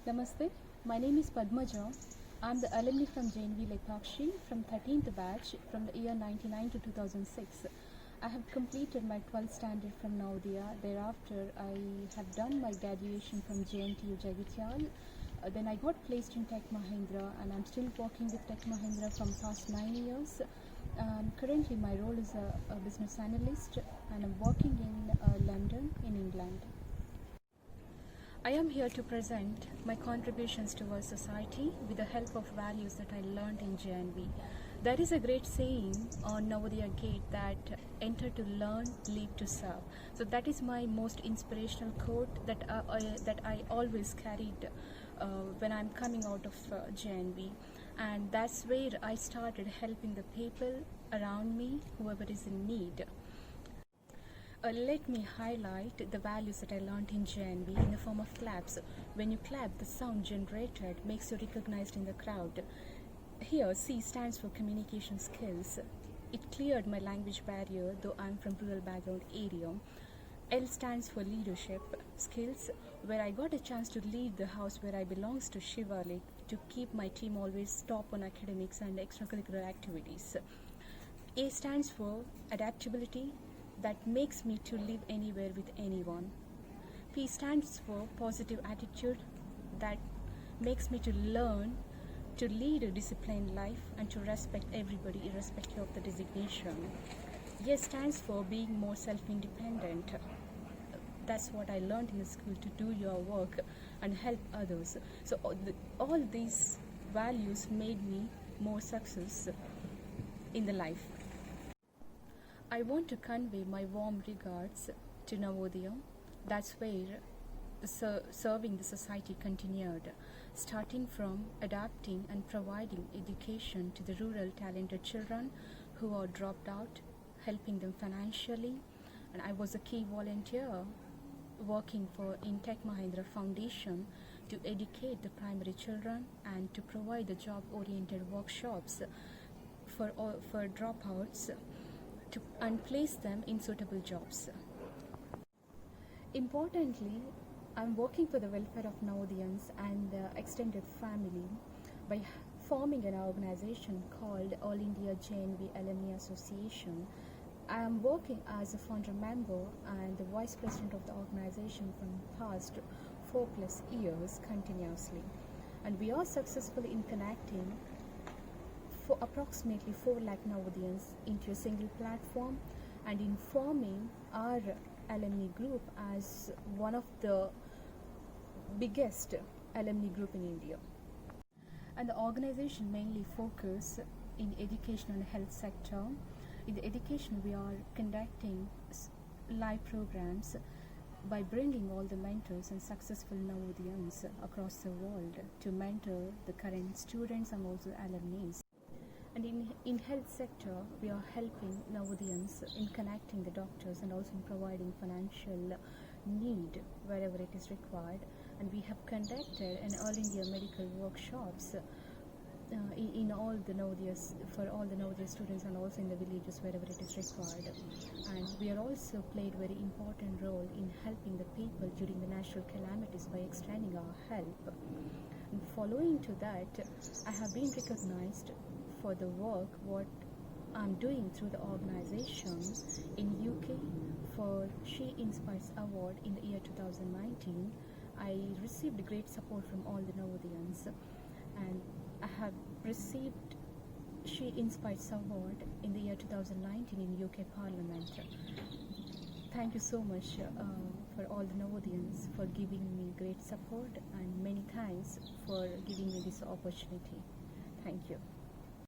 Namaste, my name is Padmaja. I'm the alumni from JNV Lepakshi from 13th batch from the year 99 to 2006. I have completed my 12th standard from Navodaya. Thereafter, I have done my graduation from JNTU Jagityal. Then I got placed in Tech Mahindra and I'm still working with Tech Mahindra from past 9 years. Currently, my role is a business analyst and I'm working in London in England. I am here to present my contributions towards society with the help of values that I learned in JNV. There is a great saying on Navodaya Gate that enter to learn, leave to serve. So that is my most inspirational quote that I always carried when I'm coming out of JNV. And that's where I started helping the people around me, whoever is in need. Let me highlight the values that I learned in JNV in the form of claps. When you clap, the sound generated makes you recognized in the crowd. Here, C stands for communication skills. It cleared my language barrier, though I'm from rural background area. L stands for leadership skills, where I got a chance to lead the house where I belongs to Shivalik to keep my team always top on academics and extracurricular activities. A stands for adaptability, that makes me to live anywhere with anyone. P stands for positive attitude, that makes me to learn to lead a disciplined life and to respect everybody irrespective of the designation. S stands for being more self-independent. That's what I learned in the school, to do your work and help others. So all these values made me more success in the life. I want to convey my warm regards to Navodaya. That's where serving the society continued, starting from adapting and providing education to the rural talented children who are dropped out, helping them financially. And I was a key volunteer working in Tech Mahindra Foundation to educate the primary children and to provide the job-oriented workshops for dropouts and place them in suitable jobs. Importantly, I'm working for the welfare of Navodayans and the extended family by forming an organization called All India JNV Alumni Association. I am working as a founder member and the vice president of the organization from past 4+ years continuously. And we are successful in connecting for approximately 4 lakh Navodayans into a single platform and in forming our alumni group as one of the biggest alumni group in India. And the organization mainly focus in education and health sector. In the education, we are conducting live programs by bringing all the mentors and successful Navodayans across the world to mentor the current students and also alumni. And in health sector, we are helping Navodayans in connecting the doctors and also in providing financial need wherever it is required. And we have conducted an All India medical workshops in all the Navodayas, for all the Navodaya students and also in the villages wherever it is required. And we are also played very important role in helping the people during the natural calamities by extending our help. And following to that, I have been recognized for the work what I'm doing through the organization in UK for She Inspires Award in the year 2019. I received great support from all the Navodayans and I have received She Inspires Award in the year 2019 in UK Parliament. Thank you so much for all the Navodayans for giving me great support, and many thanks for giving me this opportunity. Thank you.